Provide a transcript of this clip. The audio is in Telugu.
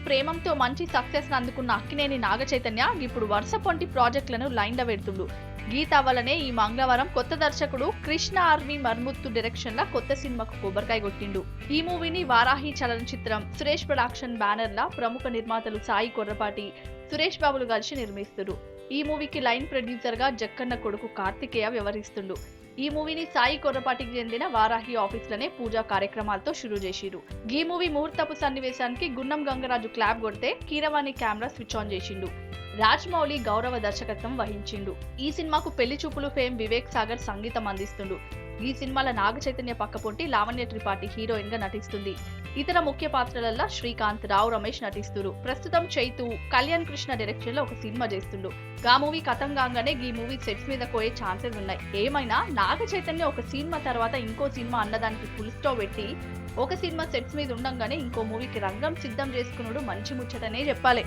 ప్రేమంతో మంచి సక్సెస్ అందుకున్న అక్కినేని నాగచైతన్య ఇప్పుడు వరుస పొంటి ప్రాజెక్టులను లైన్లో పెడుతుండు. గీత వల్లనే ఈ మంగళవారం కొత్త దర్శకుడు కృష్ణ ఆర్వి మర్ముత్తు డైరెక్షన్ లా కొత్త సినిమాకు కొబ్బరికాయ కొట్టిండు. ఈ మూవీని వారాహి చలనచిత్రం సురేష్ ప్రొడక్షన్ బ్యానర్ లా ప్రముఖ నిర్మాతలు సాయి కొర్రపాటి, సురేష్ బాబులు కలిసి నిర్మిస్తున్నారు. ఈ మూవీకి లైన్ ప్రొడ్యూసర్ గా జక్కన్న కొడుకు కార్తికేయ వ్యవహరిస్తుండు. ఈ మూవీని సాయి కొర్రపాటికి చెందిన వారాహి ఆఫీస్లోనే పూజా కార్యక్రమాలతో షురూ చేసిరు. ఈ మూవీ ముహూర్తపు సన్నివేశానికి గున్నం గంగరాజు క్లాప్ కొడితే కీరవాణి కెమెరా స్విచ్ ఆన్ చేసిండు. రాజమౌళి గౌరవ దర్శకత్వం వహించిండు. ఈ సినిమాకు పెళ్లి చూపులు ఫేమ్ వివేక్ సాగర్ సంగీతం అందిస్తుండు. ఈ సినిమాలో నాగ చైతన్య పక్కపొంటి లావణ్య త్రిపాఠి హీరోయిన్ గా నటిస్తుంది. ఇతర ముఖ్య పాత్రలల్లో శ్రీకాంత్, రావు రమేష్ నటిస్తున్నారు. ప్రస్తుతం చైతు కళ్యాణ్ కృష్ణ డైరెక్షన్ లో ఒక సినిమా చేస్తుండు. ఆ మూవీ కథం కాగానే ఈ మూవీ సెట్స్ మీద పోయే ఛాన్సెస్ ఉన్నాయి. ఏమైనా నాగ చైతన్య ఒక సినిమా తర్వాత ఇంకో సినిమా అన్నదానికి ఫుల్ స్టాప్ పెట్టి ఒక సినిమా సెట్స్ మీద ఉండంగానే ఇంకో మూవీకి రంగం సిద్ధం చేసుకున్నాడు మంచి ముచ్చటనే చెప్పాలి.